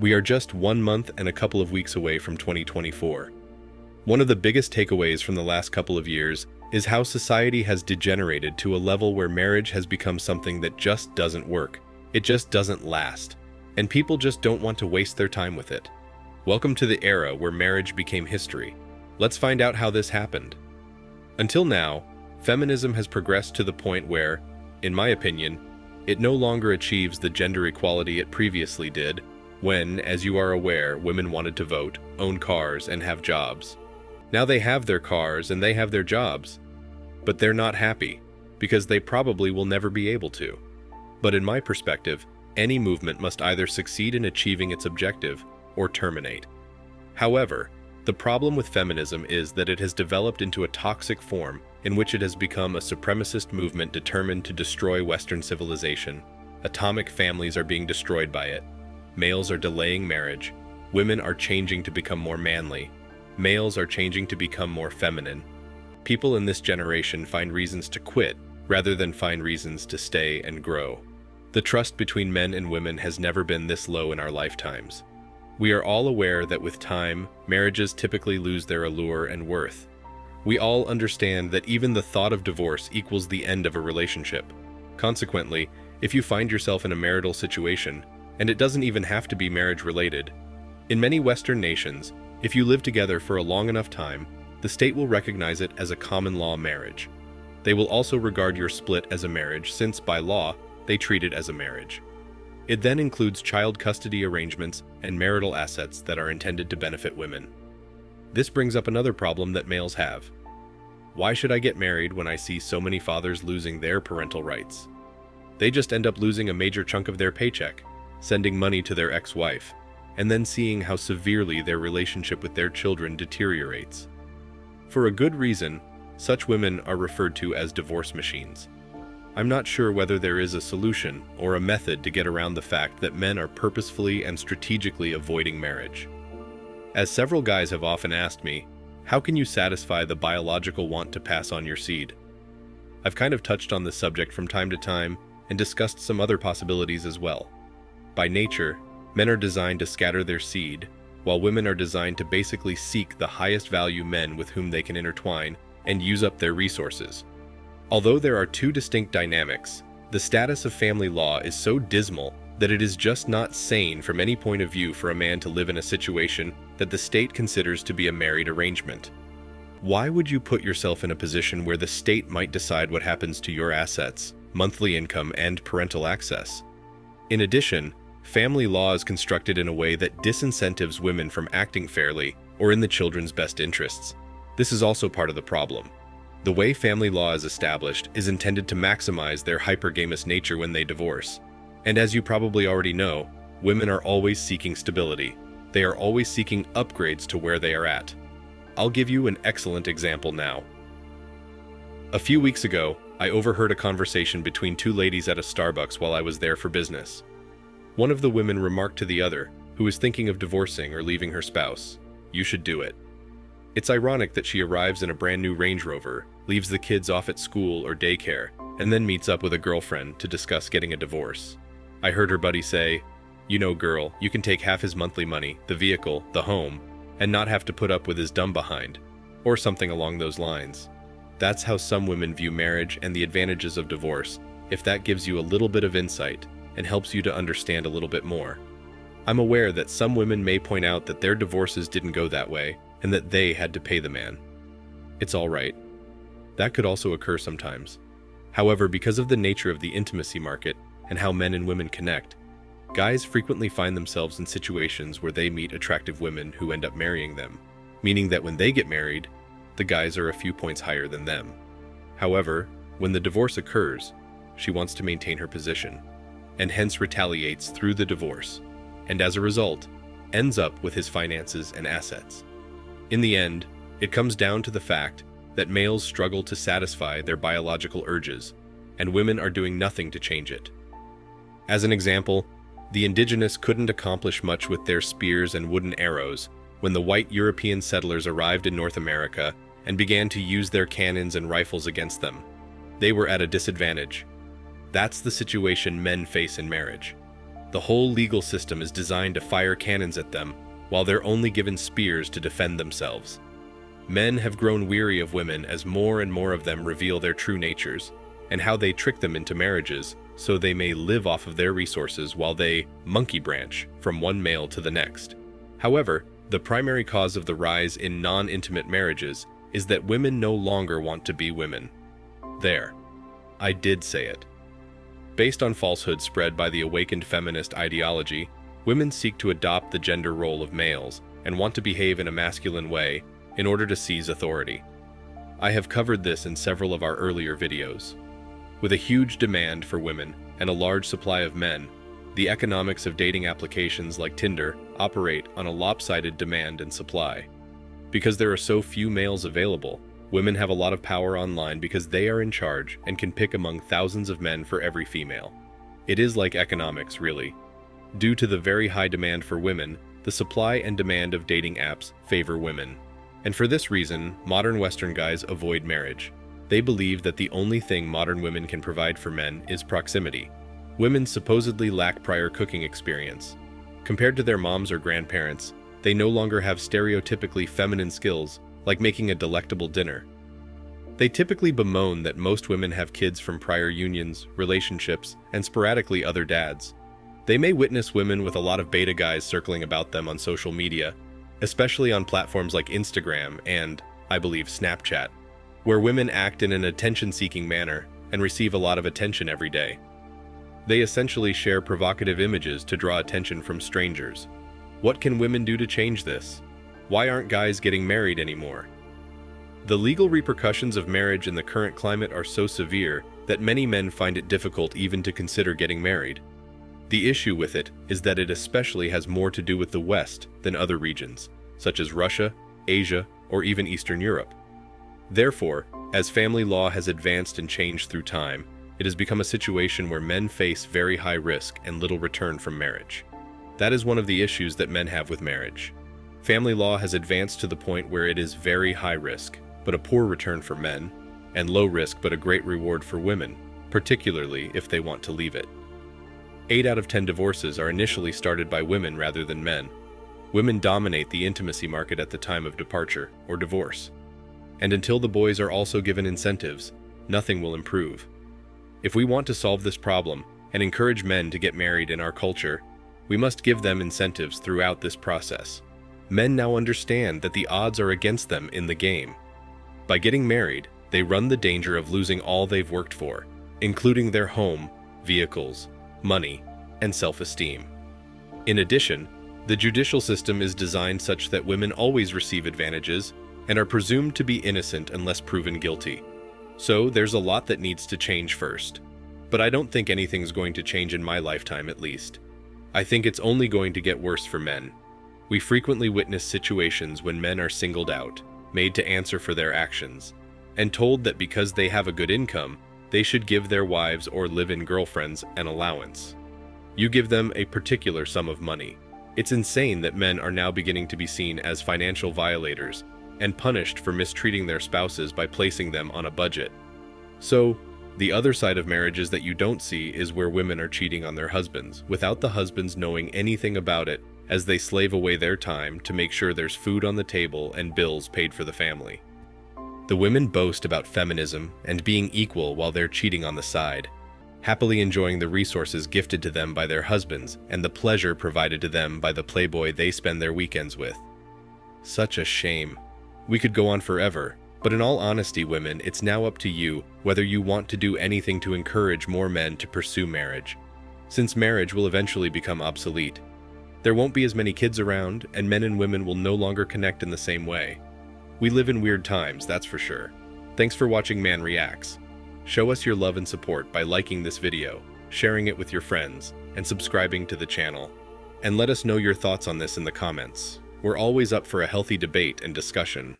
We are just 1 month and a couple of weeks away from 2024. One of the biggest takeaways from the last couple of years is how society has degenerated to a level where marriage has become something that just doesn't work. It just doesn't last. And people just don't want to waste their time with it. Welcome to the era where marriage became history. Let's find out how this happened. Until now, feminism has progressed to the point where, in my opinion, it no longer achieves the gender equality it previously did, when, as you are aware, women wanted to vote, own cars, and have jobs. Now they have their cars and they have their jobs, but they're not happy, because they probably will never be able to. But in my perspective, any movement must either succeed in achieving its objective or terminate. However, the problem with feminism is that it has developed into a toxic form in which it has become a supremacist movement determined to destroy Western civilization. Atomic families are being destroyed by it. Males are delaying marriage. Women are changing to become more manly. Males are changing to become more feminine. People in this generation find reasons to quit rather than find reasons to stay and grow. The trust between men and women has never been this low in our lifetimes. We are all aware that with time, marriages typically lose their allure and worth. We all understand that even the thought of divorce equals the end of a relationship. Consequently, if you find yourself in a marital situation, and it doesn't even have to be marriage-related, in many Western nations, if you live together for a long enough time, the state will recognize it as a common law marriage. They will also regard your split as a marriage since, by law, they treat it as a marriage. It then includes child custody arrangements and marital assets that are intended to benefit women. This brings up another problem that males have. Why should I get married when I see so many fathers losing their parental rights? They just end up losing a major chunk of their paycheck, sending money to their ex-wife, and then seeing how severely their relationship with their children deteriorates. For a good reason, such women are referred to as divorce machines. I'm not sure whether there is a solution or a method to get around the fact that men are purposefully and strategically avoiding marriage. As several guys have often asked me, how can you satisfy the biological want to pass on your seed? I've kind of touched on this subject from time to time and discussed some other possibilities as well. By nature, men are designed to scatter their seed, while women are designed to basically seek the highest value men with whom they can intertwine and use up their resources. Although there are two distinct dynamics, the status of family law is so dismal that it is just not sane from any point of view for a man to live in a situation that the state considers to be a married arrangement. Why would you put yourself in a position where the state might decide what happens to your assets, monthly income, and parental access? In addition, family law is constructed in a way that disincentives women from acting fairly or in the children's best interests. This is also part of the problem. The way family law is established is intended to maximize their hypergamous nature when they divorce. And as you probably already know, women are always seeking stability. They are always seeking upgrades to where they are at. I'll give you an excellent example now. A few weeks ago, I overheard a conversation between two ladies at a Starbucks while I was there for business. One of the women remarked to the other, who was thinking of divorcing or leaving her spouse, "You should do it." It's ironic that she arrives in a brand new Range Rover, leaves the kids off at school or daycare, and then meets up with a girlfriend to discuss getting a divorce. I heard her buddy say, "You know, girl, you can take half his monthly money, the vehicle, the home, and not have to put up with his dumb behind," or something along those lines. That's how some women view marriage and the advantages of divorce, if that gives you a little bit of insight and helps you to understand a little bit more. I'm aware that some women may point out that their divorces didn't go that way and that they had to pay the man. It's all right. That could also occur sometimes. However, because of the nature of the intimacy market and how men and women connect, guys frequently find themselves in situations where they meet attractive women who end up marrying them, meaning that when they get married, the guys are a few points higher than them. However, when the divorce occurs, she wants to maintain her position, and hence retaliates through the divorce, and as a result, ends up with his finances and assets. In the end, it comes down to the fact that males struggle to satisfy their biological urges, and women are doing nothing to change it. As an example, the indigenous couldn't accomplish much with their spears and wooden arrows when the white European settlers arrived in North America and began to use their cannons and rifles against them. They were at a disadvantage. That's the situation men face in marriage. The whole legal system is designed to fire cannons at them, while they're only given spears to defend themselves. Men have grown weary of women as more and more of them reveal their true natures, and how they trick them into marriages so they may live off of their resources while they monkey branch from one male to the next. However, the primary cause of the rise in non-intimate marriages is that women no longer want to be women. There. I did say it. Based on falsehoods spread by the awakened feminist ideology, women seek to adopt the gender role of males and want to behave in a masculine way in order to seize authority. I have covered this in several of our earlier videos. With a huge demand for women and a large supply of men, the economics of dating applications like Tinder operate on a lopsided demand and supply. Because there are so few males available, women have a lot of power online because they are in charge and can pick among thousands of men for every female. It is like economics, really. Due to the very high demand for women, the supply and demand of dating apps favor women. And for this reason, modern Western guys avoid marriage. They believe that the only thing modern women can provide for men is proximity. Women supposedly lack prior cooking experience. Compared to their moms or grandparents, they no longer have stereotypically feminine skills like making a delectable dinner. They typically bemoan that most women have kids from prior unions, relationships, and sporadically other dads. They may witness women with a lot of beta guys circling about them on social media, especially on platforms like Instagram and, I believe, Snapchat, where women act in an attention-seeking manner and receive a lot of attention every day. They essentially share provocative images to draw attention from strangers. What can women do to change this? Why aren't guys getting married anymore? The legal repercussions of marriage in the current climate are so severe that many men find it difficult even to consider getting married. The issue with it is that it especially has more to do with the West than other regions, such as Russia, Asia, or even Eastern Europe. Therefore, as family law has advanced and changed through time, it has become a situation where men face very high risk and little return from marriage. That is one of the issues that men have with marriage. Family law has advanced to the point where it is very high risk, but a poor return for men, and low risk but a great reward for women, particularly if they want to leave it. 8 out of 10 divorces are initially started by women rather than men. Women dominate the intimacy market at the time of departure or divorce. And until the boys are also given incentives, nothing will improve. If we want to solve this problem and encourage men to get married in our culture, we must give them incentives throughout this process. Men now understand that the odds are against them in the game. By getting married, they run the danger of losing all they've worked for, including their home, vehicles, money, and self-esteem. In addition, the judicial system is designed such that women always receive advantages and are presumed to be innocent unless proven guilty. So there's a lot that needs to change first. But I don't think anything's going to change in my lifetime at least. I think it's only going to get worse for men. We frequently witness situations when men are singled out, made to answer for their actions, and told that because they have a good income, they should give their wives or live-in girlfriends an allowance. You give them a particular sum of money. It's insane that men are now beginning to be seen as financial violators and punished for mistreating their spouses by placing them on a budget. So, the other side of marriages that you don't see is where women are cheating on their husbands without the husbands knowing anything about it, as they slave away their time to make sure there's food on the table and bills paid for the family. The women boast about feminism and being equal while they're cheating on the side, happily enjoying the resources gifted to them by their husbands and the pleasure provided to them by the playboy they spend their weekends with. Such a shame. We could go on forever, but in all honesty, women, it's now up to you whether you want to do anything to encourage more men to pursue marriage, since marriage will eventually become obsolete. There won't be as many kids around, and men and women will no longer connect in the same way. We live in weird times, that's for sure. Thanks for watching Man Reacts. Show us your love and support by liking this video, sharing it with your friends, and subscribing to the channel. And let us know your thoughts on this in the comments. We're always up for a healthy debate and discussion.